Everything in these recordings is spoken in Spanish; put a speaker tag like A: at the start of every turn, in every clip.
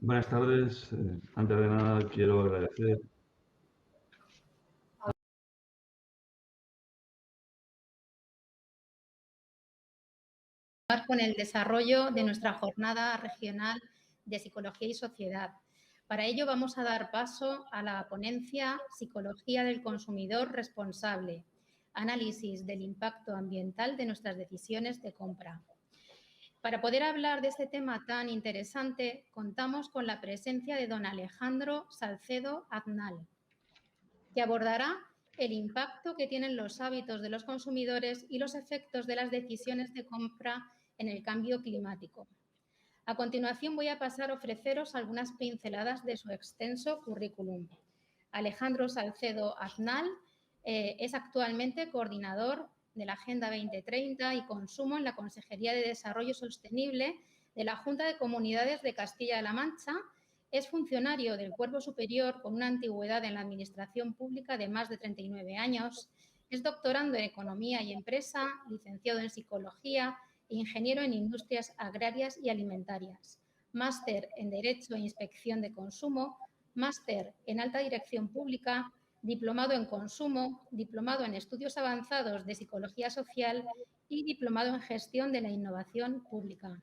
A: Buenas tardes. Antes de nada, quiero agradecer
B: con el desarrollo de nuestra jornada regional de Psicología y Sociedad. Para ello vamos a dar paso a la ponencia Psicología del consumidor responsable, análisis del impacto ambiental de nuestras decisiones de compra. Para poder hablar de este tema tan interesante, contamos con la presencia de don Alejandro Salcedo Aznal, que abordará el impacto que tienen los hábitos de los consumidores y los efectos de las decisiones de compra en el cambio climático. A continuación voy a pasar a ofreceros algunas pinceladas de su extenso currículum. Alejandro Salcedo Aznal es actualmente coordinador de la Agenda 2030 y Consumo en la Consejería de Desarrollo Sostenible de la Junta de Comunidades de Castilla-La Mancha. Es funcionario del Cuerpo Superior con una antigüedad en la Administración Pública de más de 39 años. Es doctorando en Economía y Empresa, licenciado en Psicología e ingeniero en Industrias Agrarias y Alimentarias. Máster en Derecho e Inspección de Consumo, máster en Alta Dirección Pública, diplomado en Consumo, diplomado en Estudios Avanzados de Psicología Social y diplomado en Gestión de la Innovación Pública.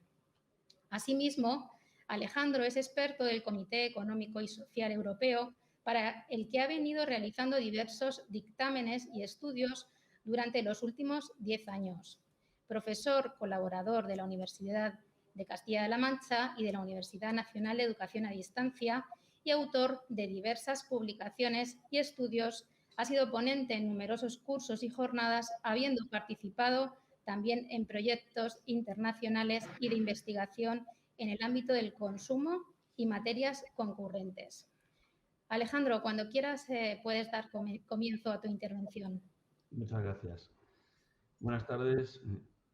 B: Asimismo, Alejandro es experto del Comité Económico y Social Europeo, para el que ha venido realizando diversos dictámenes y estudios durante los últimos 10 años. Profesor colaborador de la Universidad de Castilla-La Mancha y de la Universidad Nacional de Educación a Distancia y autor de diversas publicaciones y estudios, ha sido ponente en numerosos cursos y jornadas, habiendo participado también en proyectos internacionales y de investigación en el ámbito del consumo y materias concurrentes. Alejandro, cuando quieras puedes dar comienzo a tu intervención.
A: Muchas gracias. Buenas tardes.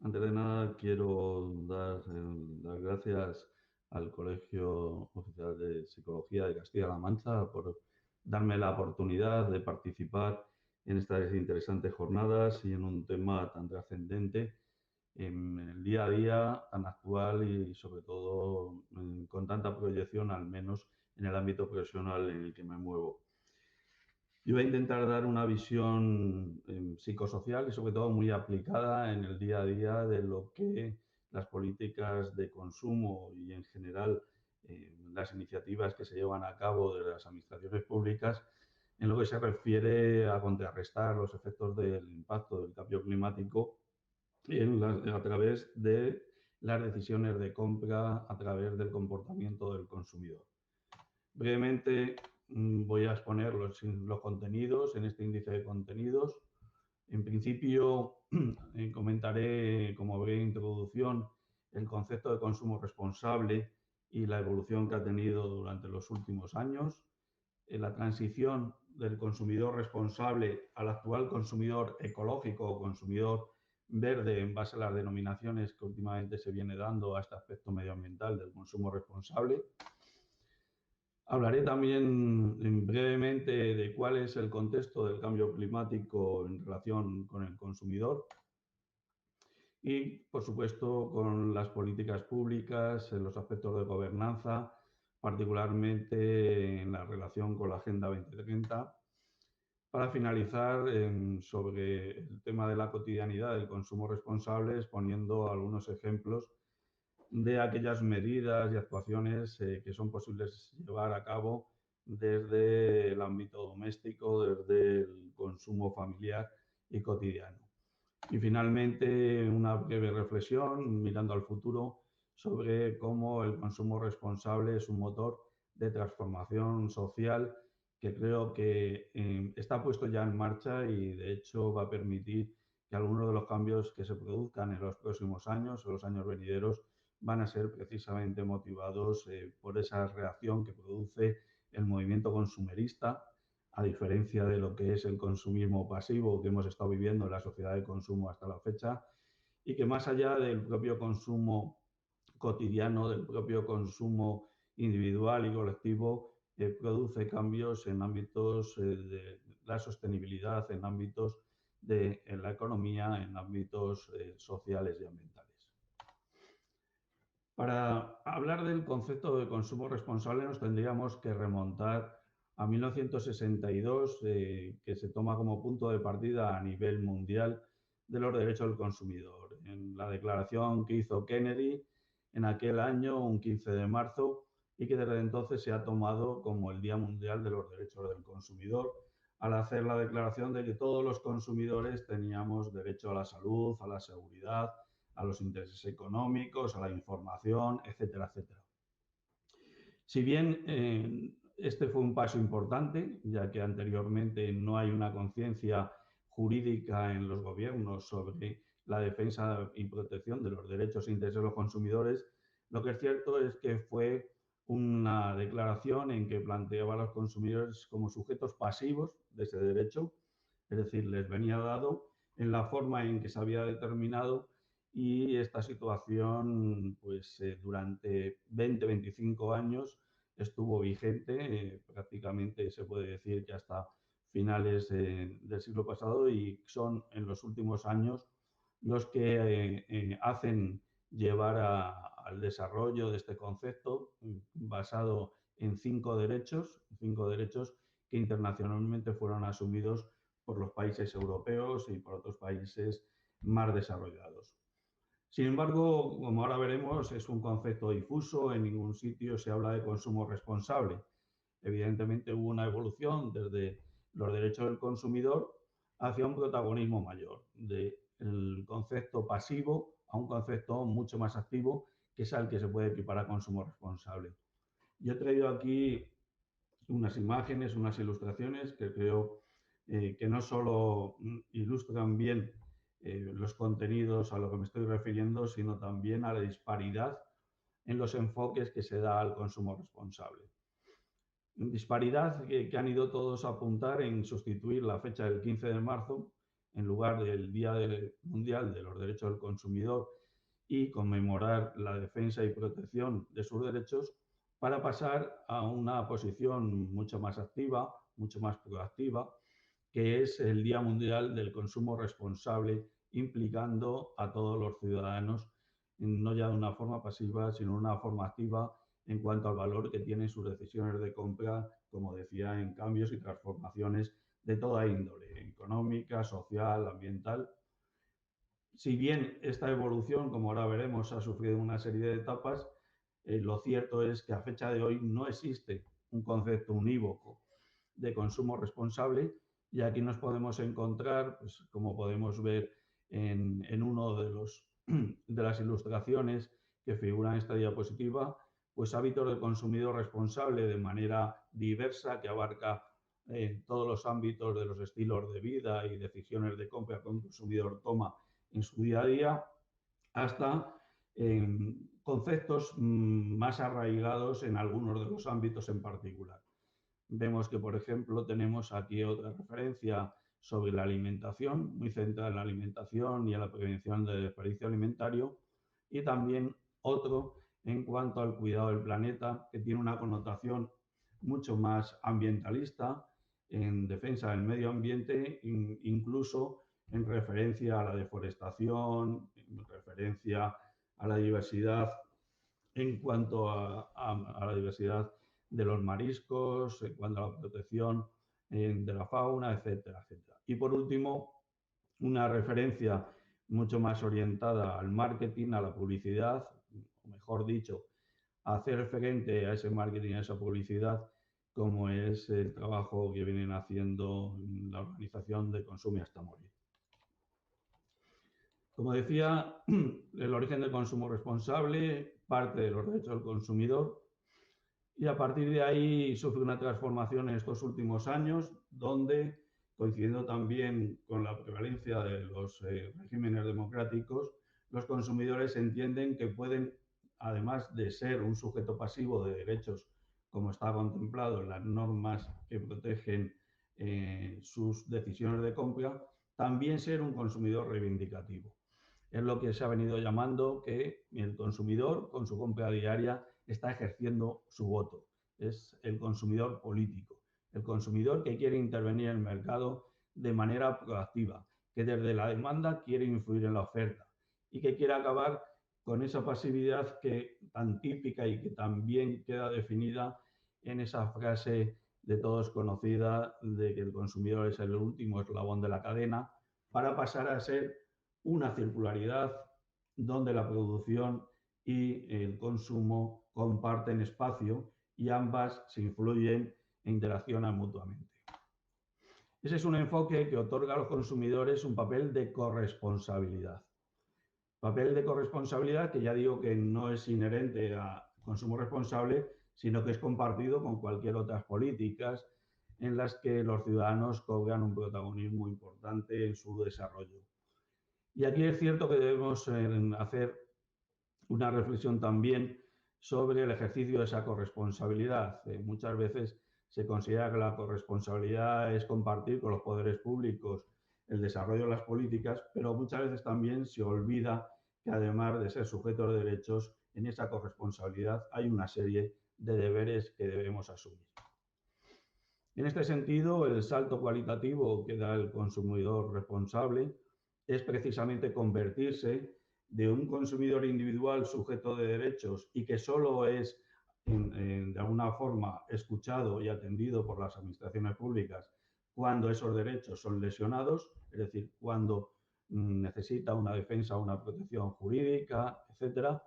A: Antes de nada, quiero dar las gracias al Colegio Oficial de Psicología de Castilla-La Mancha por darme la oportunidad de participar en estas interesantes jornadas y en un tema tan trascendente en el día a día, tan actual y sobre todo con tanta proyección, al menos en el ámbito profesional en el que me muevo. Yo voy a intentar dar una visión psicosocial y sobre todo muy aplicada en el día a día de lo que las políticas de consumo y en general las iniciativas que se llevan a cabo de las administraciones públicas en lo que se refiere a contrarrestar los efectos del impacto del cambio climático a través de las decisiones de compra, a través del comportamiento del consumidor. Brevemente voy a exponer los contenidos en este índice de contenidos. En principio, comentaré como breve introducción el concepto de consumo responsable y la evolución que ha tenido durante los últimos años, la transición del consumidor responsable al actual consumidor ecológico o consumidor verde en base a las denominaciones que últimamente se viene dando a este aspecto medioambiental del consumo responsable. Hablaré también brevemente de cuál es el contexto del cambio climático en relación con el consumidor y, por supuesto, con las políticas públicas, en los aspectos de gobernanza, particularmente en la relación con la Agenda 2030. Para finalizar, sobre el tema de la cotidianidad del consumo responsable, exponiendo algunos ejemplos de aquellas medidas y actuaciones que son posibles llevar a cabo desde el ámbito doméstico, desde el consumo familiar y cotidiano. Y finalmente, una breve reflexión mirando al futuro sobre cómo el consumo responsable es un motor de transformación social que creo que está puesto ya en marcha y de hecho va a permitir que algunos de los cambios que se produzcan en los próximos años o los años venideros van a ser precisamente motivados por esa reacción que produce el movimiento consumerista, a diferencia de lo que es el consumismo pasivo que hemos estado viviendo en la sociedad de consumo hasta la fecha, y que más allá del propio consumo cotidiano, del propio consumo individual y colectivo, produce cambios en ámbitos de la sostenibilidad, en ámbitos de la economía, en ámbitos sociales y ambientales. Para hablar del concepto de consumo responsable nos tendríamos que remontar a 1962, que se toma como punto de partida a nivel mundial de los derechos del consumidor. En la declaración que hizo Kennedy en aquel año, un 15 de marzo, y que desde entonces se ha tomado como el Día Mundial de los Derechos del Consumidor, al hacer la declaración de que todos los consumidores teníamos derecho a la salud, a la seguridad, a los intereses económicos, a la información, etcétera, etcétera. Si bien este fue un paso importante, ya que anteriormente no hay una conciencia jurídica en los gobiernos sobre la defensa y protección de los derechos e intereses de los consumidores, lo que es cierto es que fue una declaración en que planteaba a los consumidores como sujetos pasivos de ese derecho, es decir, les venía dado en la forma en que se había determinado, y esta situación pues durante 20-25 años estuvo vigente, prácticamente se puede decir que hasta finales del siglo pasado, y son en los últimos años los que hacen llevar al desarrollo de este concepto basado en cinco derechos que internacionalmente fueron asumidos por los países europeos y por otros países más desarrollados. Sin embargo, como ahora veremos, es un concepto difuso, en ningún sitio se habla de consumo responsable. Evidentemente hubo una evolución desde los derechos del consumidor hacia un protagonismo mayor, del concepto pasivo a un concepto mucho más activo, que es al que se puede equiparar a consumo responsable. Yo he traído aquí unas imágenes, unas ilustraciones que creo que no solo ilustran bien los contenidos a los que me estoy refiriendo, sino también a la disparidad en los enfoques que se da al consumo responsable. Disparidad que han ido todos a apuntar en sustituir la fecha del 15 de marzo en lugar del Día Mundial de los Derechos del Consumidor y conmemorar la defensa y protección de sus derechos, para pasar a una posición mucho más activa, mucho más proactiva, que es el Día Mundial del Consumo Responsable, implicando a todos los ciudadanos, no ya de una forma pasiva, sino de una forma activa en cuanto al valor que tienen sus decisiones de compra, como decía, en cambios y transformaciones de toda índole, económica, social, ambiental. Si bien esta evolución, como ahora veremos, ha sufrido una serie de etapas, lo cierto es que a fecha de hoy no existe un concepto unívoco de consumo responsable, y aquí nos podemos encontrar, pues, como podemos ver en uno de las ilustraciones que figuran en esta diapositiva, pues hábitos del consumidor responsable de manera diversa, que abarca todos los ámbitos de los estilos de vida y decisiones de compra que un consumidor toma en su día a día, hasta conceptos más arraigados en algunos de los ámbitos en particular. Vemos que, por ejemplo, tenemos aquí otra referencia sobre la alimentación, muy centrada en la alimentación y en la prevención del desperdicio alimentario, y también otro en cuanto al cuidado del planeta, que tiene una connotación mucho más ambientalista, en defensa del medio ambiente, incluso en referencia a la deforestación, en referencia a la diversidad, en cuanto a la diversidad de los mariscos, en cuanto a la protección de la fauna, etcétera, etcétera. Y por último, una referencia mucho más orientada al marketing, a la publicidad, o mejor dicho, a hacer frente a ese marketing, a esa publicidad, como es el trabajo que vienen haciendo la organización de Consume hasta morir. Como decía, el origen del consumo responsable parte de los derechos del consumidor, y a partir de ahí sufre una transformación en estos últimos años, donde, coincidiendo también con la prevalencia de los regímenes democráticos, los consumidores entienden que pueden, además de ser un sujeto pasivo de derechos, como está contemplado en las normas que protegen sus decisiones de compra, también ser un consumidor reivindicativo. Es lo que se ha venido llamando que el consumidor, con su compra diaria, está ejerciendo su voto. Es el consumidor político, el consumidor que quiere intervenir en el mercado de manera proactiva, que desde la demanda quiere influir en la oferta y que quiere acabar con esa pasividad que tan típica y que también queda definida en esa frase de todos conocida de que el consumidor es el último eslabón de la cadena, para pasar a ser una circularidad donde la producción y el consumo comparten espacio y ambas se influyen e interaccionan mutuamente. Ese es un enfoque que otorga a los consumidores un papel de corresponsabilidad. Papel de corresponsabilidad que ya digo que no es inherente a consumo responsable, sino que es compartido con cualquier otras políticas en las que los ciudadanos cobran un protagonismo importante en su desarrollo. Y aquí es cierto que debemos hacer una reflexión también sobre el ejercicio de esa corresponsabilidad. Muchas veces se considera que la corresponsabilidad es compartir con los poderes públicos el desarrollo de las políticas, pero muchas veces también se olvida que además de ser sujetos de derechos, en esa corresponsabilidad hay una serie de deberes que debemos asumir. En este sentido, el salto cualitativo que da el consumidor responsable es precisamente convertirse de un consumidor individual sujeto de derechos y que solo es de alguna forma escuchado y atendido por las administraciones públicas cuando esos derechos son lesionados, es decir, cuando necesita una defensa, una protección jurídica, etcétera,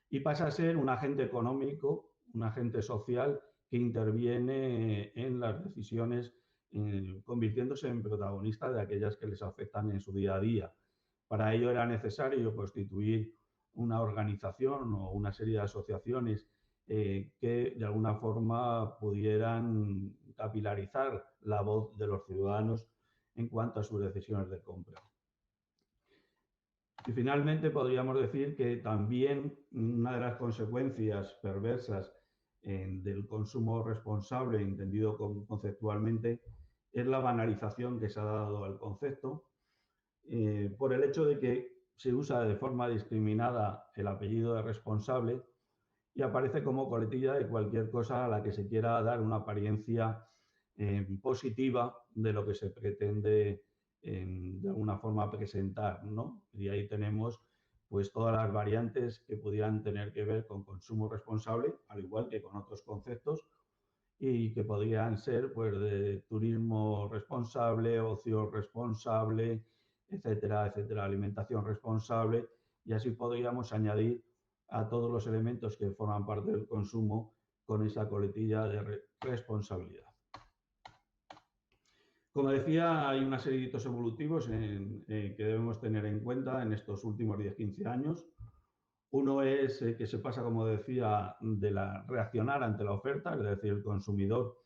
A: y pasa a ser un agente económico, un agente social que interviene en las decisiones, convirtiéndose en protagonista de aquellas que les afectan en su día a día. Para ello era necesario constituir una organización o una serie de asociaciones que de alguna forma pudieran capilarizar la voz de los ciudadanos en cuanto a sus decisiones de compra. Y finalmente podríamos decir que también una de las consecuencias perversas del consumo responsable, entendido conceptualmente, es la banalización que se ha dado al concepto por el hecho de que se usa de forma discriminada el apellido de responsable y aparece como coletilla de cualquier cosa a la que se quiera dar una apariencia positiva de lo que se pretende de alguna forma presentar, ¿no? Y ahí tenemos pues todas las variantes que pudieran tener que ver con consumo responsable, al igual que con otros conceptos, y que podrían ser pues de turismo responsable, ocio responsable, etcétera, etcétera, alimentación responsable, y así podríamos añadir a todos los elementos que forman parte del consumo con esa coletilla de responsabilidad. Como decía, hay una serie de hitos evolutivos que debemos tener en cuenta en estos últimos 10-15 años. Uno es que se pasa, como decía, de reaccionar ante la oferta, es decir, el consumidor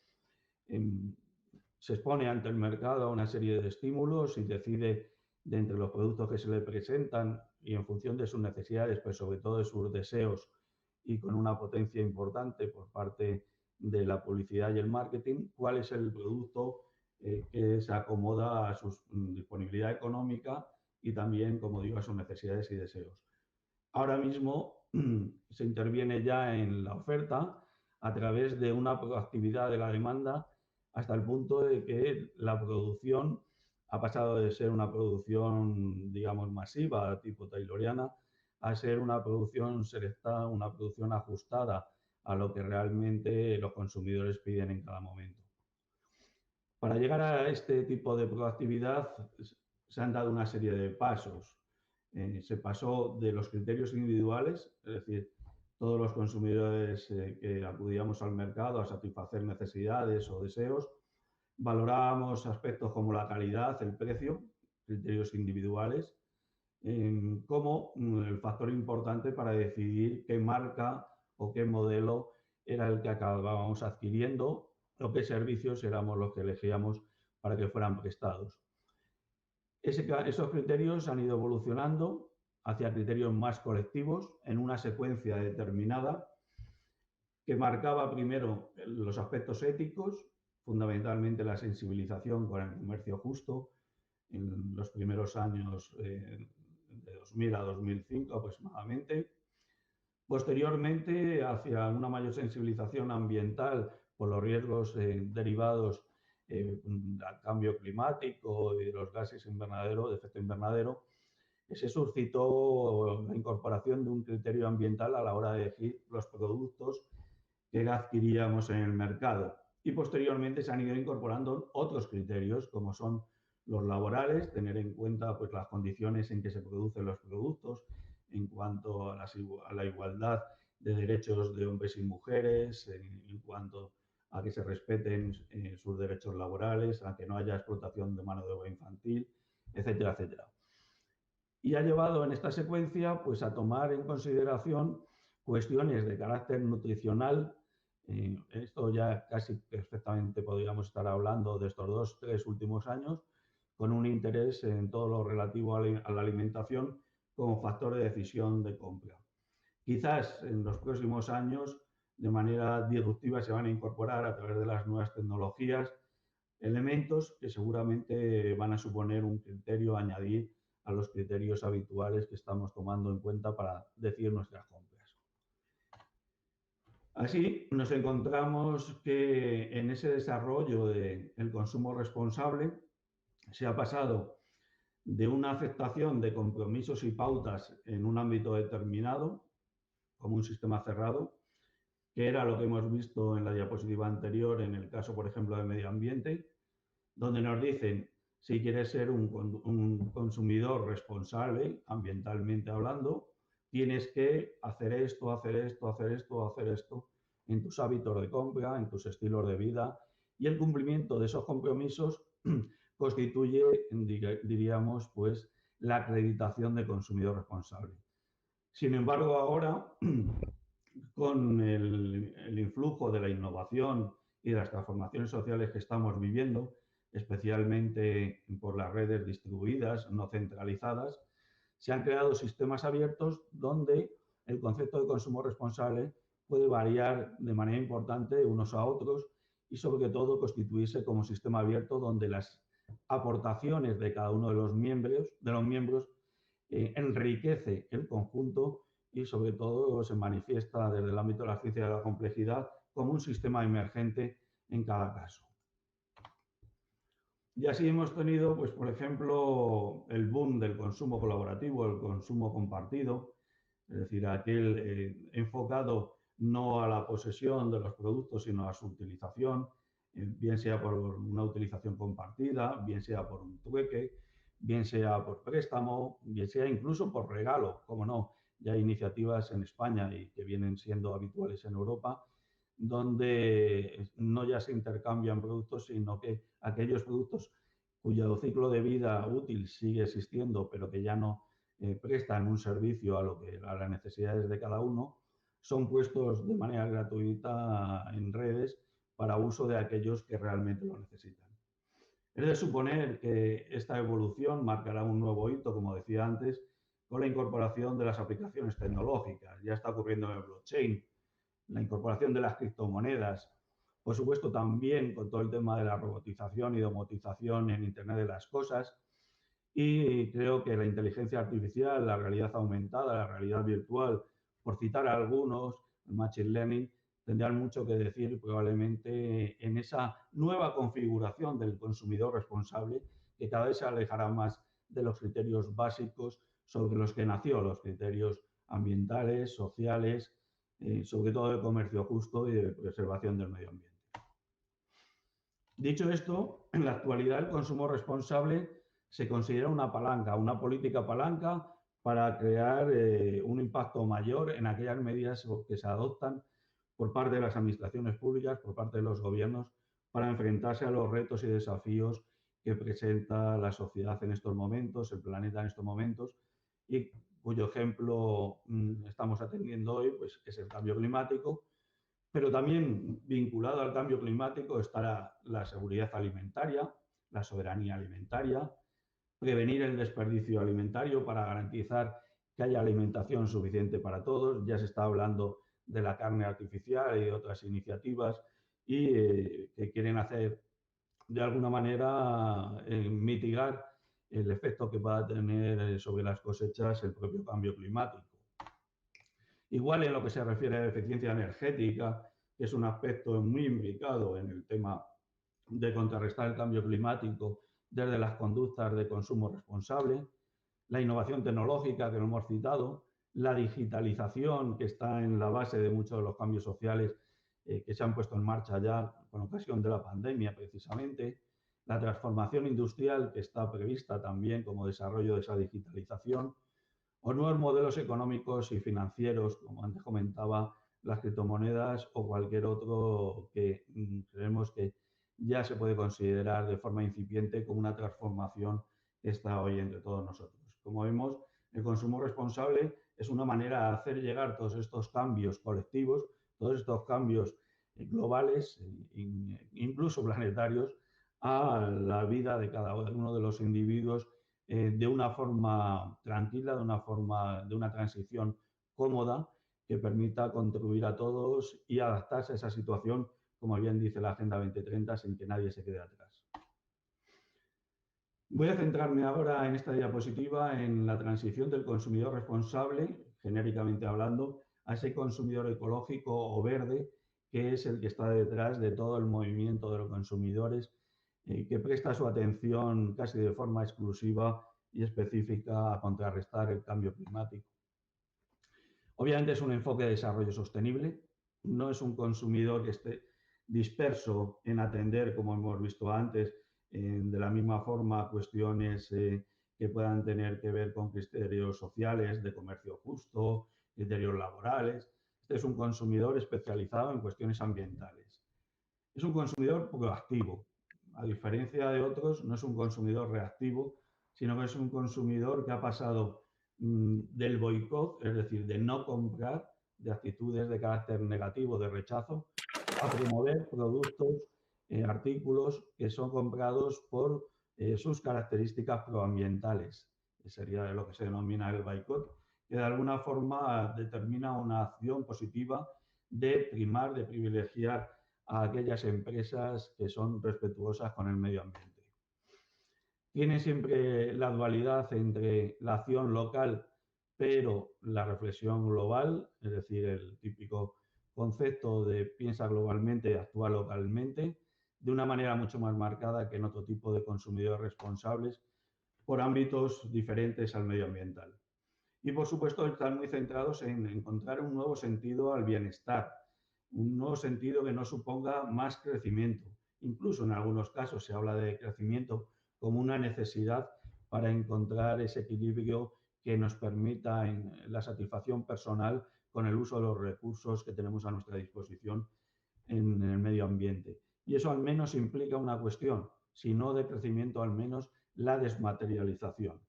A: se expone ante el mercado a una serie de estímulos y decide de entre los productos que se le presentan y en función de sus necesidades, pues sobre todo de sus deseos y con una potencia importante por parte de la publicidad y el marketing, cuál es el producto que se acomoda a su disponibilidad económica y también, como digo, a sus necesidades y deseos. Ahora mismo se interviene ya en la oferta a través de una proactividad de la demanda hasta el punto de que la producción ha pasado de ser una producción, digamos, masiva, tipo tayloriana, a ser una producción selecta, una producción ajustada a lo que realmente los consumidores piden en cada momento. Para llegar a este tipo de proactividad se han dado una serie de pasos. Se pasó de los criterios individuales, es decir, todos los consumidores que acudíamos al mercado a satisfacer necesidades o deseos, valorábamos aspectos como la calidad, el precio, criterios individuales, como el factor importante para decidir qué marca o qué modelo era el que acabábamos adquiriendo o qué servicios éramos los que elegíamos para que fueran prestados. Esos criterios han ido evolucionando hacia criterios más colectivos en una secuencia determinada que marcaba primero los aspectos éticos, fundamentalmente la sensibilización con el comercio justo en los primeros años de 2000 a 2005 aproximadamente. Posteriormente, hacia una mayor sensibilización ambiental por los riesgos derivados del cambio climático y de los gases invernadero, de efecto invernadero, se suscitó la incorporación de un criterio ambiental a la hora de elegir los productos que adquiríamos en el mercado. Y posteriormente se han ido incorporando otros criterios, como son los laborales, tener en cuenta pues, las condiciones en que se producen los productos, en cuanto a la igualdad de derechos de hombres y mujeres, en cuanto a que se respeten sus derechos laborales, a que no haya explotación de mano de obra infantil, etcétera, etcétera. Y ha llevado en esta secuencia pues, a tomar en consideración cuestiones de carácter nutricional. Esto ya casi perfectamente podríamos estar hablando de estos 2 o 3 últimos años, con un interés en todo lo relativo a la alimentación como factor de decisión de compra. Quizás en los próximos años, de manera disruptiva, se van a incorporar a través de las nuevas tecnologías elementos que seguramente van a suponer un criterio a añadir a los criterios habituales que estamos tomando en cuenta para decidir nuestras compras. Así, nos encontramos que en ese desarrollo del consumo responsable se ha pasado de una aceptación de compromisos y pautas en un ámbito determinado, como un sistema cerrado, que era lo que hemos visto en la diapositiva anterior en el caso, por ejemplo, del medio ambiente, donde nos dicen si quieres ser un consumidor responsable, ambientalmente hablando, tienes que hacer esto, hacer esto, hacer esto, hacer esto en tus hábitos de compra, en tus estilos de vida, y el cumplimiento de esos compromisos constituye, diríamos, pues, la acreditación de consumidor responsable. Sin embargo, ahora, con el influjo de la innovación y de las transformaciones sociales que estamos viviendo, especialmente por las redes distribuidas, no centralizadas, se han creado sistemas abiertos donde el concepto de consumo responsable puede variar de manera importante de unos a otros y sobre todo constituirse como sistema abierto donde las aportaciones de cada uno de los miembros enriquece el conjunto y sobre todo se manifiesta desde el ámbito de la ciencia de la complejidad como un sistema emergente en cada caso. Y así hemos tenido, pues, por ejemplo, el boom del consumo colaborativo, el consumo compartido, es decir, aquel enfocado no a la posesión de los productos, sino a su utilización, bien sea por una utilización compartida, bien sea por un trueque, bien sea por préstamo, bien sea incluso por regalo, como no. Ya hay iniciativas en España y que vienen siendo habituales en Europa, donde no ya se intercambian productos, sino que aquellos productos cuyo ciclo de vida útil sigue existiendo, pero que ya no prestan un servicio a las necesidades de cada uno, son puestos de manera gratuita en redes para uso de aquellos que realmente lo necesitan. Es de suponer que esta evolución marcará un nuevo hito, como decía antes, con la incorporación de las aplicaciones tecnológicas. Ya está ocurriendo en el blockchain, la incorporación de las criptomonedas, por supuesto también con todo el tema de la robotización y domotización en Internet de las cosas. Y creo que la inteligencia artificial, la realidad aumentada, la realidad virtual, por citar a algunos, el machine learning, tendrán mucho que decir probablemente en esa nueva configuración del consumidor responsable que cada vez se alejará más de los criterios básicos sobre los que nació, los criterios ambientales, sociales, sobre todo de comercio justo y de preservación del medio ambiente. Dicho esto, en la actualidad el consumo responsable se considera una palanca, una política palanca para crear un impacto mayor en aquellas medidas que se adoptan por parte de las administraciones públicas, por parte de los gobiernos, para enfrentarse a los retos y desafíos que presenta la sociedad en estos momentos, el planeta en estos momentos, y cuyo ejemplo estamos atendiendo hoy, pues, es el cambio climático. Pero también vinculado al cambio climático estará la seguridad alimentaria, la soberanía alimentaria, prevenir el desperdicio alimentario para garantizar que haya alimentación suficiente para todos. Ya se está hablando de la carne artificial y de otras iniciativas y que quieren hacer de alguna manera mitigar el efecto que pueda tener sobre las cosechas el propio cambio climático. Igual en lo que se refiere a la eficiencia energética, que es un aspecto muy implicado en el tema de contrarrestar el cambio climático desde las conductas de consumo responsable, la innovación tecnológica que lo hemos citado, la digitalización que está en la base de muchos de los cambios sociales que se han puesto en marcha ya con ocasión de la pandemia precisamente, la transformación industrial que está prevista también como desarrollo de esa digitalización, o nuevos modelos económicos y financieros, como antes comentaba, las criptomonedas o cualquier otro que creemos que ya se puede considerar de forma incipiente como una transformación que está hoy entre todos nosotros. Como vemos, el consumo responsable es una manera de hacer llegar todos estos cambios colectivos, todos estos cambios globales, incluso planetarios, a la vida de cada uno de los individuos de una forma tranquila, de una transición cómoda que permita contribuir a todos y adaptarse a esa situación, como bien dice la Agenda 2030, sin que nadie se quede atrás. Voy a centrarme ahora en esta diapositiva en la transición del consumidor responsable, genéricamente hablando, a ese consumidor ecológico o verde, que es el que está detrás de todo el movimiento de los consumidores, que presta su atención casi de forma exclusiva y específica a contrarrestar el cambio climático. Obviamente es un enfoque de desarrollo sostenible, no es un consumidor que esté disperso en atender, como hemos visto antes, de la misma forma cuestiones que puedan tener que ver con criterios sociales, de comercio justo, criterios laborales. Este es un consumidor especializado en cuestiones ambientales. Es un consumidor proactivo. A diferencia de otros, no es un consumidor reactivo, sino que es un consumidor que ha pasado del boicot, es decir, de no comprar, de actitudes de carácter negativo, de rechazo, a promover productos, artículos que son comprados por sus características proambientales, que sería lo que se denomina el boicot, que de alguna forma determina una acción positiva de primar, de privilegiar a aquellas empresas que son respetuosas con el medio ambiente. Tiene siempre la dualidad entre la acción local pero la reflexión global, es decir, el típico concepto de piensa globalmente, actúa localmente, de una manera mucho más marcada que en otro tipo de consumidores responsables por ámbitos diferentes al medioambiental. Y por supuesto están muy centrados en encontrar un nuevo sentido al bienestar, un nuevo sentido que no suponga más crecimiento. Incluso en algunos casos se habla de crecimiento como una necesidad para encontrar ese equilibrio que nos permita en la satisfacción personal con el uso de los recursos que tenemos a nuestra disposición en el medio ambiente. Y eso al menos implica una cuestión, si no de crecimiento, al menos la desmaterialización.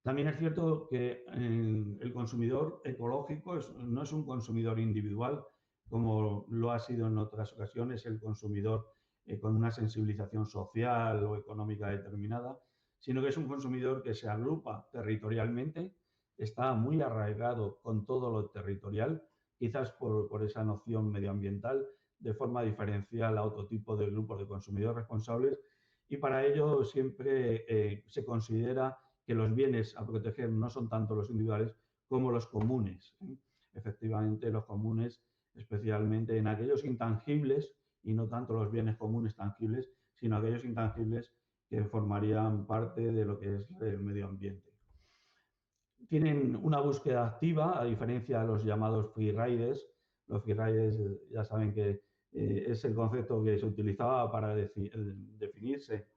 A: También es cierto que el consumidor ecológico no es un consumidor individual, como lo ha sido en otras ocasiones el consumidor con una sensibilización social o económica determinada, sino que es un consumidor que se agrupa territorialmente, está muy arraigado con todo lo territorial, quizás por esa noción medioambiental, de forma diferencial a otro tipo de grupos de consumidores responsables, y para ello siempre se considera que los bienes a proteger no son tanto los individuales como los comunes. Efectivamente, los comunes, especialmente en aquellos intangibles, y no tanto los bienes comunes tangibles, sino aquellos intangibles que formarían parte de lo que es el medio ambiente. Tienen una búsqueda activa, a diferencia de los llamados free riders. Los free riders ya saben que es el concepto que se utilizaba para definirse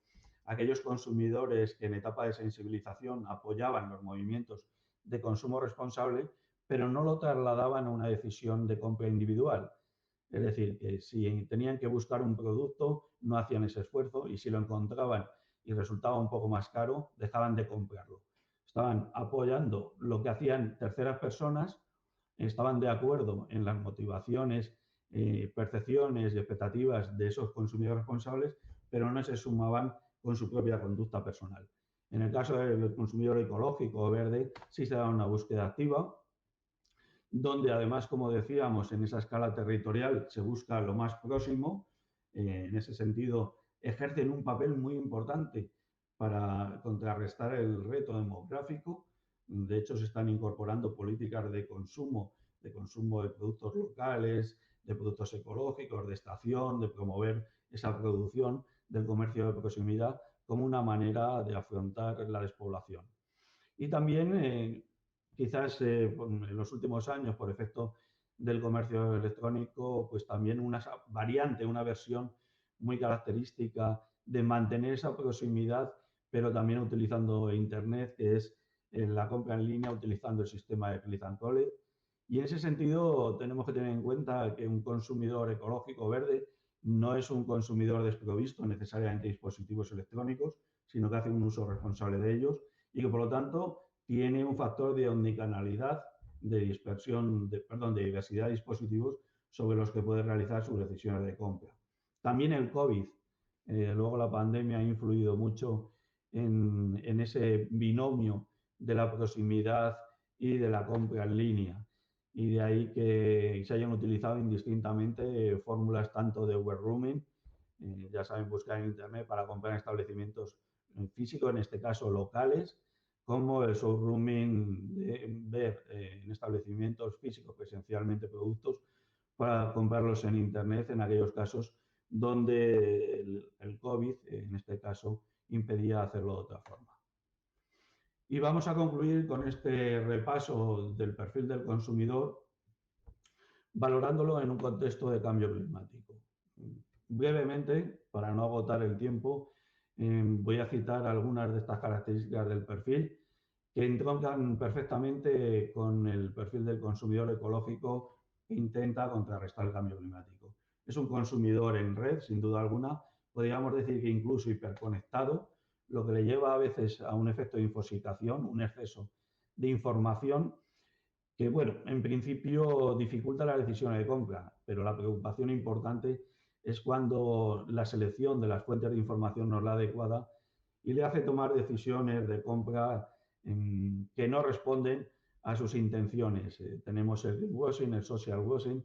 A: aquellos consumidores que en etapa de sensibilización apoyaban los movimientos de consumo responsable, pero no lo trasladaban a una decisión de compra individual. Es decir, que si tenían que buscar un producto, no hacían ese esfuerzo y si lo encontraban y resultaba un poco más caro, dejaban de comprarlo. Estaban apoyando lo que hacían terceras personas, estaban de acuerdo en las motivaciones, percepciones y expectativas de esos consumidores responsables, pero no se sumaban con su propia conducta personal. En el caso del consumidor ecológico o verde, sí se da una búsqueda activa, donde además, como decíamos, en esa escala territorial se busca lo más próximo. En ese sentido, ejercen un papel muy importante para contrarrestar el reto demográfico. De hecho, se están incorporando políticas de consumo de productos locales, de productos ecológicos, de estación, de promover esa producción del comercio de proximidad como una manera de afrontar la despoblación. Y también, quizás en los últimos años, por efecto del comercio electrónico, pues también una variante, una versión muy característica de mantener esa proximidad, pero también utilizando Internet, que es la compra en línea utilizando el sistema de Click and Collect. Y en ese sentido tenemos que tener en cuenta que un consumidor ecológico verde no es un consumidor desprovisto necesariamente de dispositivos electrónicos, sino que hace un uso responsable de ellos y que por lo tanto tiene un factor de omnicanalidad, de dispersión, de diversidad de dispositivos sobre los que puede realizar sus decisiones de compra. También el COVID, luego la pandemia ha influido mucho en ese binomio de la proximidad y de la compra en línea. Y de ahí que se hayan utilizado indistintamente fórmulas tanto de web rooming, ya saben, buscar en Internet para comprar en establecimientos físicos, en este caso locales, como el showrooming de ver en establecimientos físicos presencialmente productos para comprarlos en Internet en aquellos casos donde el COVID, en este caso, impedía hacerlo de otra forma. Y vamos a concluir con este repaso del perfil del consumidor, valorándolo en un contexto de cambio climático. Brevemente, para no agotar el tiempo, voy a citar algunas de estas características del perfil que entroncan perfectamente con el perfil del consumidor ecológico que intenta contrarrestar el cambio climático. Es un consumidor en red, sin duda alguna, podríamos decir que incluso hiperconectado, lo que le lleva a veces a un efecto de infosicación, un exceso de información que, bueno, en principio dificulta las decisiones de compra, pero la preocupación importante es cuando la selección de las fuentes de información no es la adecuada y le hace tomar decisiones de compra que no responden a sus intenciones. Tenemos el greenwashing, el social washing,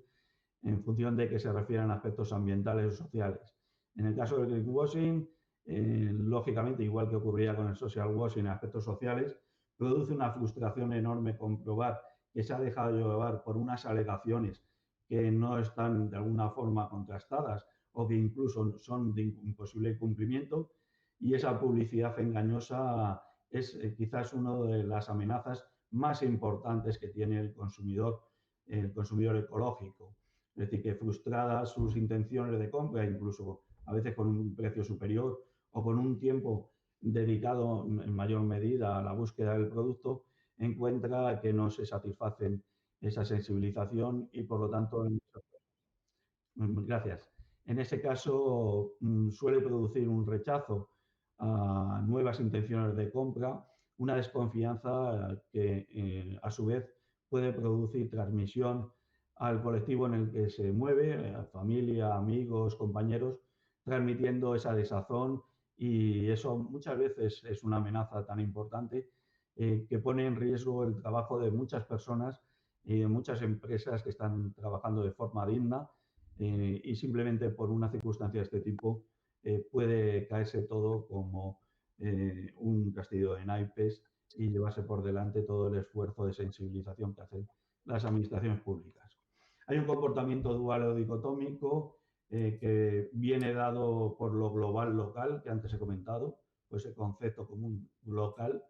A: en función de que se refieran a aspectos ambientales o sociales. En el caso del greenwashing, lógicamente, igual que ocurría con el social washing en aspectos sociales, produce una frustración enorme comprobar que se ha dejado llevar por unas alegaciones que no están de alguna forma contrastadas o que incluso son de imposible cumplimiento, y esa publicidad engañosa es quizás una de las amenazas más importantes que tiene el consumidor ecológico. Es decir, que frustradas sus intenciones de compra, incluso a veces con un precio superior o con un tiempo dedicado en mayor medida a la búsqueda del producto, encuentra que no se satisfacen esa sensibilización y por lo tanto, gracias. En ese caso suele producir un rechazo a nuevas intenciones de compra, una desconfianza que a su vez puede producir transmisión al colectivo en el que se mueve, a familia, amigos, compañeros, transmitiendo esa desazón, y eso muchas veces es una amenaza tan importante que pone en riesgo el trabajo de muchas personas y de muchas empresas que están trabajando de forma digna, y simplemente por una circunstancia de este tipo puede caerse todo como un castillo de naipes y llevarse por delante todo el esfuerzo de sensibilización que hacen las administraciones públicas. Hay un comportamiento dual o dicotómico que viene dado por lo global local, que antes he comentado, pues el concepto común local,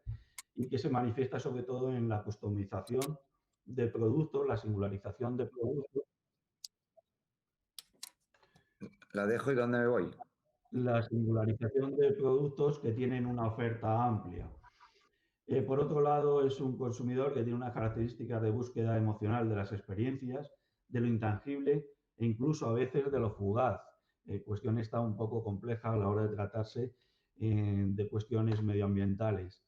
A: y que se manifiesta sobre todo en la customización de productos, la singularización de productos.
C: La dejo y ¿dónde me voy?
A: La singularización de productos que tienen una oferta amplia. Por otro lado, es un consumidor que tiene unas características de búsqueda emocional de las experiencias, de lo intangible e incluso a veces de lo fugaz. Cuestión esta un poco compleja a la hora de tratarse de cuestiones medioambientales.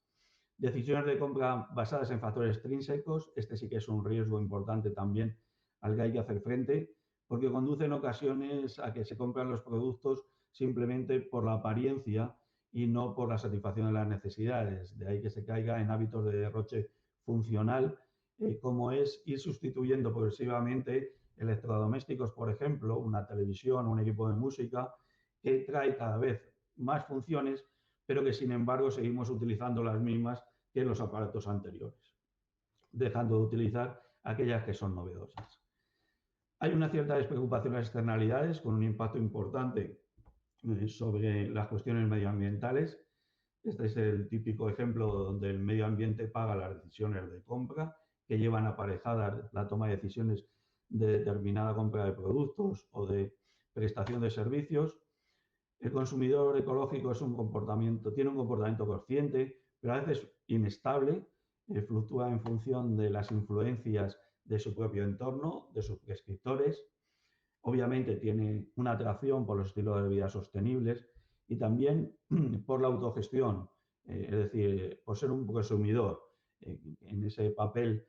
A: Decisiones de compra basadas en factores extrínsecos, este sí que es un riesgo importante también al que hay que hacer frente, porque conduce en ocasiones a que se compran los productos simplemente por la apariencia y no por la satisfacción de las necesidades. De ahí que se caiga en hábitos de derroche funcional, como es ir sustituyendo progresivamente electrodomésticos, por ejemplo, una televisión, un equipo de música, que trae cada vez más funciones, pero que sin embargo seguimos utilizando las mismas que los aparatos anteriores, dejando de utilizar aquellas que son novedosas. Hay una cierta despreocupación de las externalidades con un impacto importante sobre las cuestiones medioambientales. Este es el típico ejemplo donde el medio ambiente paga las decisiones de compra que llevan aparejadas la toma de decisiones de determinada compra de productos o de prestación de servicios. El consumidor ecológico tiene un comportamiento consciente, pero a veces inestable, fluctúa en función de las influencias de su propio entorno, de sus prescriptores. Obviamente tiene una atracción por los estilos de vida sostenibles y también por la autogestión, es decir, por ser un consumidor en ese papel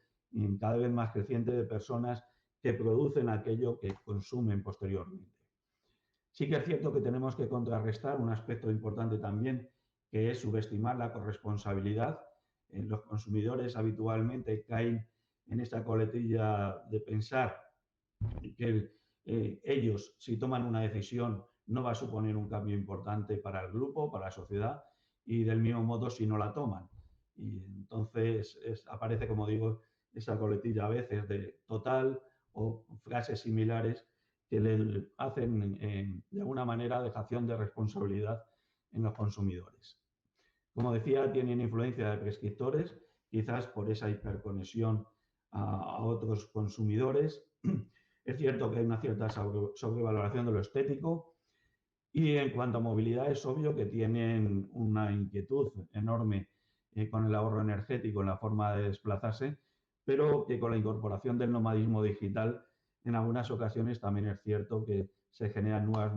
A: cada vez más creciente de personas que producen aquello que consumen posteriormente. Sí que es cierto que tenemos que contrarrestar un aspecto importante también, que es subestimar la corresponsabilidad. Los consumidores habitualmente caen en esta coletilla de pensar que ellos, si toman una decisión, no va a suponer un cambio importante para el grupo, para la sociedad, y del mismo modo si no la toman. Y entonces aparece, como digo, esa coletilla a veces de total o frases similares que le hacen, de alguna manera, dejación de responsabilidad en los consumidores. Como decía, tienen influencia de prescriptores, quizás por esa hiperconexión a otros consumidores. Es cierto que hay una cierta sobrevaloración de lo estético y en cuanto a movilidad es obvio que tienen una inquietud enorme con el ahorro energético en la forma de desplazarse, pero que con la incorporación del nomadismo digital en algunas ocasiones también es cierto que se generan nuevas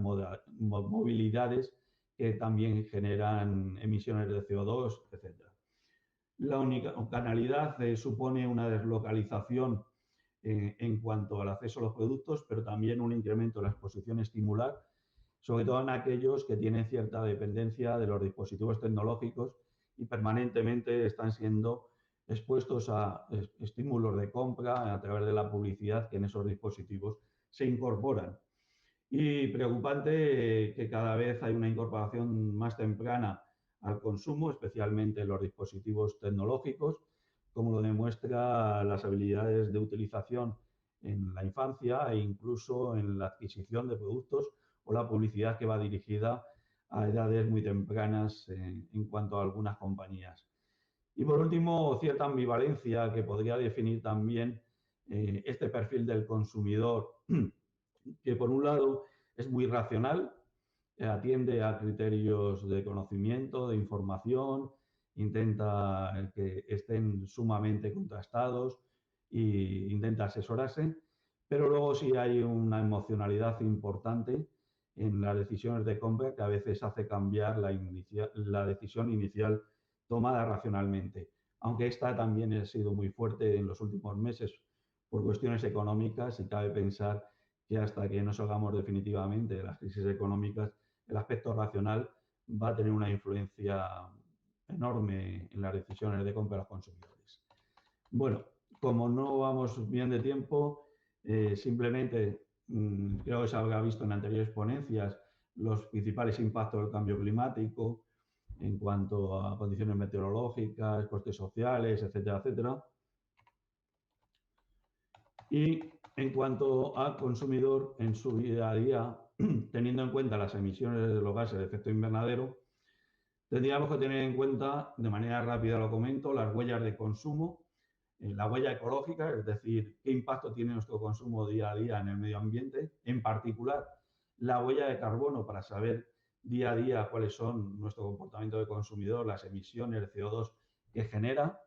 A: movilidades que también generan emisiones de CO2, etc. La unicanalidad supone una deslocalización en cuanto al acceso a los productos, pero también un incremento de la exposición estimular, sobre todo en aquellos que tienen cierta dependencia de los dispositivos tecnológicos y permanentemente están siendo expuestos a estímulos de compra a través de la publicidad que en esos dispositivos se incorporan. Y preocupante que cada vez hay una incorporación más temprana al consumo, especialmente en los dispositivos tecnológicos, como lo demuestra las habilidades de utilización en la infancia e incluso en la adquisición de productos o la publicidad que va dirigida a edades muy tempranas en cuanto a algunas compañías. Y por último, cierta ambivalencia que podría definir también este perfil del consumidor, que por un lado es muy racional, atiende a criterios de conocimiento, de información, intenta que estén sumamente contrastados e intenta asesorarse, pero luego sí hay una emocionalidad importante en las decisiones de compra que a veces hace cambiar la decisión inicial tomada racionalmente, aunque esta también ha sido muy fuerte en los últimos meses por cuestiones económicas y cabe pensar que hasta que no salgamos definitivamente de las crisis económicas, el aspecto racional va a tener una influencia enorme en las decisiones de compra de los consumidores. Bueno, como no vamos bien de tiempo, simplemente creo que se habrá visto en anteriores ponencias los principales impactos del cambio climático en cuanto a condiciones meteorológicas, costes sociales, etcétera, etcétera. Y en cuanto al consumidor en su día a día, teniendo en cuenta las emisiones de los gases de efecto invernadero, tendríamos que tener en cuenta, de manera rápida lo comento, las huellas de consumo, la huella ecológica, es decir, qué impacto tiene nuestro consumo día a día en el medio ambiente, en particular la huella de carbono para saber día a día cuáles son nuestro comportamiento de consumidor, las emisiones de CO2 que genera.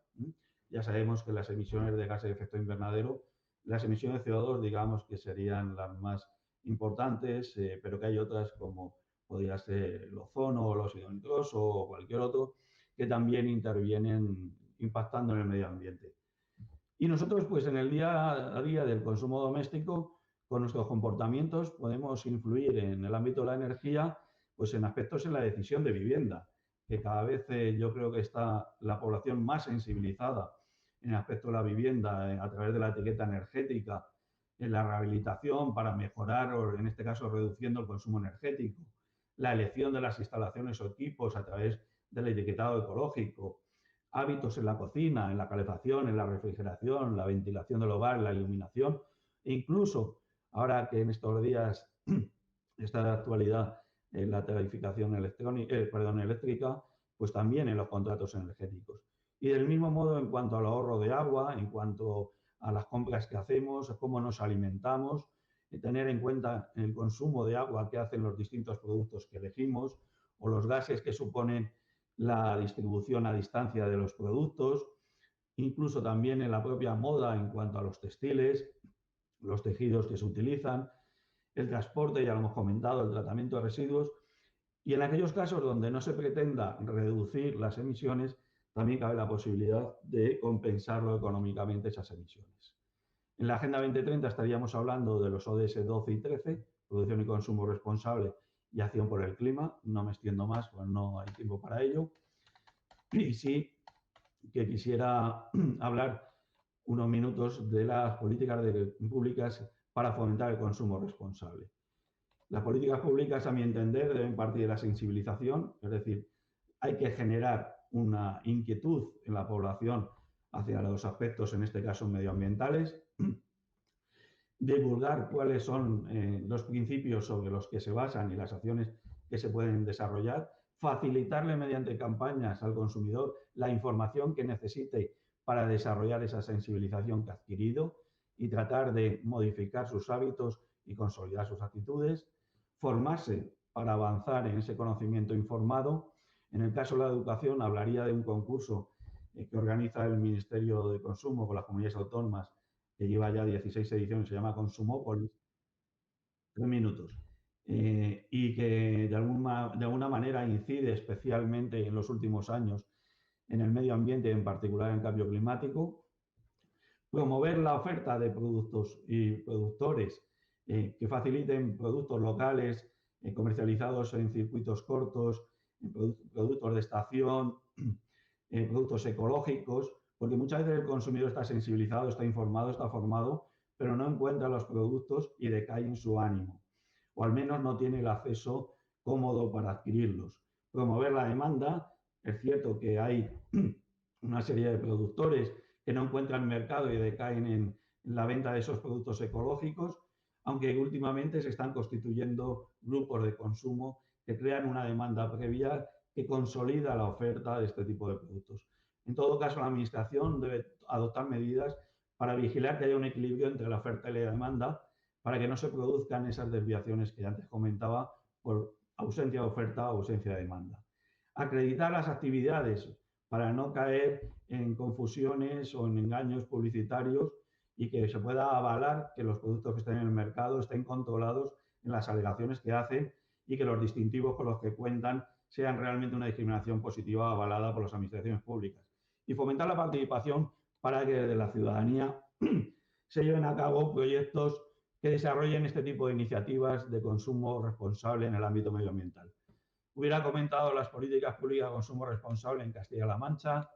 A: Ya sabemos que las emisiones de gases de efecto invernadero, las emisiones de CO2, digamos que serían las más importantes, pero que hay otras como podría ser el ozono o el óxido nitroso o cualquier otro, que también intervienen impactando en el medio ambiente. Y nosotros, pues en el día a día del consumo doméstico, con nuestros comportamientos, podemos influir en el ámbito de la energía, pues en aspectos en la decisión de vivienda, que cada vez yo creo que está la población más sensibilizada en el aspecto de la vivienda a través de la etiqueta energética, en la rehabilitación para mejorar o en este caso reduciendo el consumo energético, la elección de las instalaciones o equipos a través del etiquetado ecológico, hábitos en la cocina, en la calefacción, en la refrigeración, la ventilación del hogar, la iluminación, e incluso ahora que en estos días está de actualidad la tarificación eléctrica, pues también en los contratos energéticos. Y del mismo modo en cuanto al ahorro de agua, en cuanto a las compras que hacemos, a cómo nos alimentamos, tener en cuenta el consumo de agua que hacen los distintos productos que elegimos o los gases que suponen la distribución a distancia de los productos, incluso también en la propia moda en cuanto a los textiles, los tejidos que se utilizan, el transporte, ya lo hemos comentado, el tratamiento de residuos, y en aquellos casos donde no se pretenda reducir las emisiones, también cabe la posibilidad de compensarlo económicamente esas emisiones. En la Agenda 2030 estaríamos hablando de los ODS 12 y 13, producción y consumo responsable y acción por el clima. No me extiendo más, pues no hay tiempo para ello. Y sí que quisiera hablar unos minutos de las políticas públicas para fomentar el consumo responsable. Las políticas públicas, a mi entender, deben partir de la sensibilización, es decir, hay que generar una inquietud en la población hacia los aspectos, en este caso, medioambientales, divulgar cuáles son los principios sobre los que se basan y las acciones que se pueden desarrollar, facilitarle mediante campañas al consumidor la información que necesite para desarrollar esa sensibilización que ha adquirido y tratar de modificar sus hábitos y consolidar sus actitudes, formarse para avanzar en ese conocimiento informado. En el caso de la educación, hablaría de un concurso que organiza el Ministerio de Consumo con las comunidades autónomas, que lleva ya 16 ediciones, se llama Consumópolis, 3 minutos, y que de alguna manera incide especialmente en los últimos años en el medio ambiente, en particular en cambio climático. Promover la oferta de productos y productores que faciliten productos locales comercializados en circuitos cortos, productos de estación, productos ecológicos, porque muchas veces el consumidor está sensibilizado, está informado, está formado, pero no encuentra los productos y decae en su ánimo, o al menos no tiene el acceso cómodo para adquirirlos. Promover la demanda, es cierto que hay una serie de productores que no encuentran mercado y decaen en la venta de esos productos ecológicos, aunque últimamente se están constituyendo grupos de consumo que crean una demanda previa que consolida la oferta de este tipo de productos. En todo caso, la Administración debe adoptar medidas para vigilar que haya un equilibrio entre la oferta y la demanda, para que no se produzcan esas desviaciones que antes comentaba por ausencia de oferta o ausencia de demanda. Acreditar las actividades para no caer en confusiones o en engaños publicitarios y que se pueda avalar que los productos que estén en el mercado estén controlados en las alegaciones que hacen y que los distintivos con los que cuentan sean realmente una discriminación positiva avalada por las administraciones públicas. Y fomentar la participación para que desde la ciudadanía se lleven a cabo proyectos que desarrollen este tipo de iniciativas de consumo responsable en el ámbito medioambiental. Hubiera comentado las políticas públicas de consumo responsable en Castilla-La Mancha,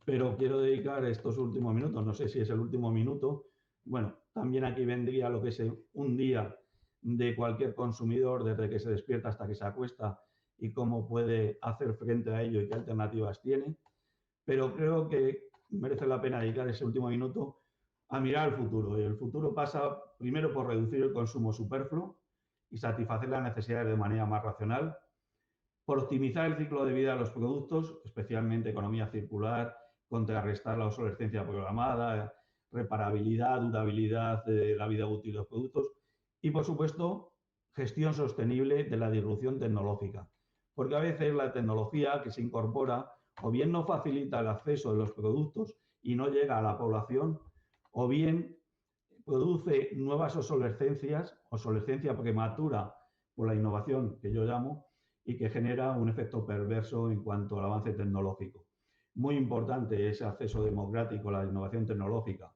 A: pero quiero dedicar estos últimos minutos, no sé si es el último minuto, bueno, también aquí vendría lo que es un día de cualquier consumidor desde que se despierta hasta que se acuesta y cómo puede hacer frente a ello y qué alternativas tiene, pero creo que merece la pena dedicar ese último minuto a mirar al futuro. Y el futuro pasa primero por reducir el consumo superfluo y satisfacer las necesidades de manera más racional, por optimizar el ciclo de vida de los productos, especialmente economía circular, contrarrestar la obsolescencia programada, reparabilidad, durabilidad de la vida útil de los productos y, por supuesto, gestión sostenible de la disrupción tecnológica. Porque a veces la tecnología que se incorpora o bien no facilita el acceso de los productos y no llega a la población, o bien produce nuevas obsolescencia prematura por la innovación que yo llamo, y que genera un efecto perverso en cuanto al avance tecnológico. Muy importante ese acceso democrático a la innovación tecnológica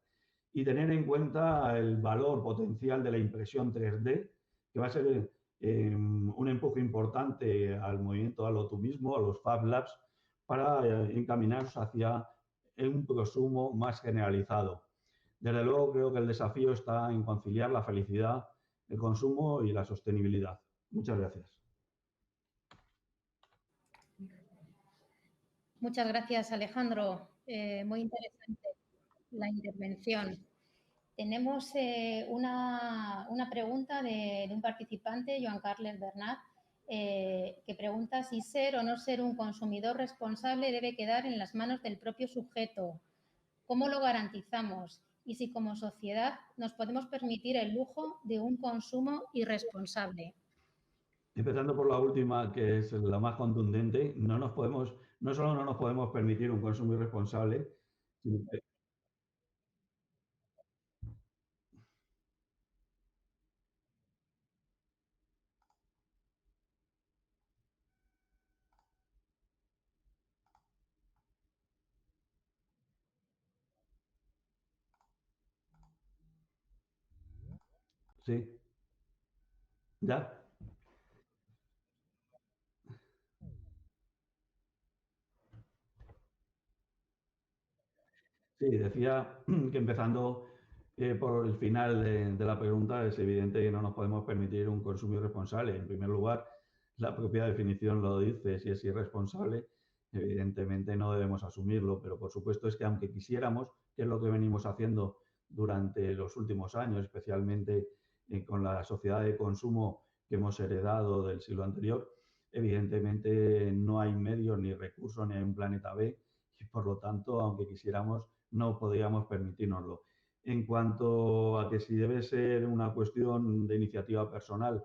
A: y tener en cuenta el valor potencial de la impresión 3D, que va a ser un empuje importante al movimiento a lo tú mismo, a los Fab Labs, para encaminarnos hacia un consumo más generalizado. Desde luego, creo que el desafío está en conciliar la felicidad, el consumo y la sostenibilidad. Muchas gracias.
B: Muchas gracias, Alejandro. Muy interesante la intervención. Tenemos una pregunta de un participante, Joan Carles Bernat. que pregunta si ser o no ser un consumidor responsable debe quedar en las manos del propio sujeto. ¿Cómo lo garantizamos? Y si como sociedad nos podemos permitir el lujo de un consumo irresponsable.
A: Empezando por la última, que es la más contundente, no solo no nos podemos permitir un consumo irresponsable, sino que sí, ya. Sí, decía que empezando por el final de la pregunta, es evidente que no nos podemos permitir un consumo irresponsable. En primer lugar, la propia definición lo dice, si es irresponsable, evidentemente no debemos asumirlo, pero por supuesto es que aunque quisiéramos, que es lo que venimos haciendo durante los últimos años, especialmente con la sociedad de consumo que hemos heredado del siglo anterior, evidentemente no hay medios ni recursos ni hay un planeta B y por lo tanto, aunque quisiéramos, no podríamos permitírnoslo. En cuanto a que si debe ser una cuestión de iniciativa personal,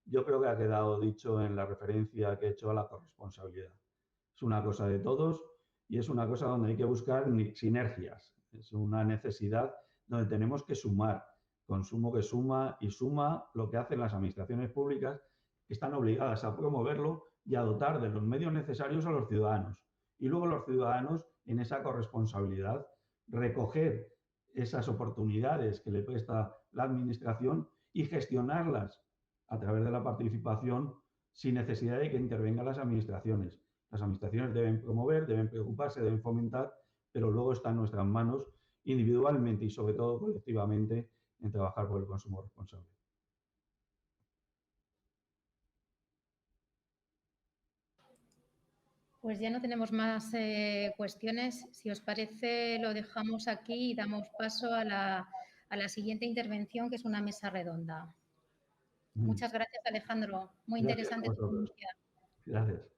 A: yo creo que ha quedado dicho en la referencia que he hecho a la corresponsabilidad. Es una cosa de todos y es una cosa donde hay que buscar sinergias. Es una necesidad donde tenemos que sumar, consumo que suma y suma lo que hacen las administraciones públicas que están obligadas a promoverlo y a dotar de los medios necesarios a los ciudadanos. Y luego los ciudadanos, en esa corresponsabilidad, recoger esas oportunidades que le presta la administración y gestionarlas a través de la participación sin necesidad de que intervengan las administraciones. Las administraciones deben promover, deben preocuparse, deben fomentar, pero luego está en nuestras manos individualmente y sobre todo colectivamente en trabajar por el consumo responsable.
B: Pues ya no tenemos más cuestiones. Si os parece, lo dejamos aquí y damos paso a la siguiente intervención, que es una mesa redonda. Muchas gracias, Alejandro. Muy
A: Gracias a
B: interesante tu
A: vosotros.
B: ponencia.
A: Gracias.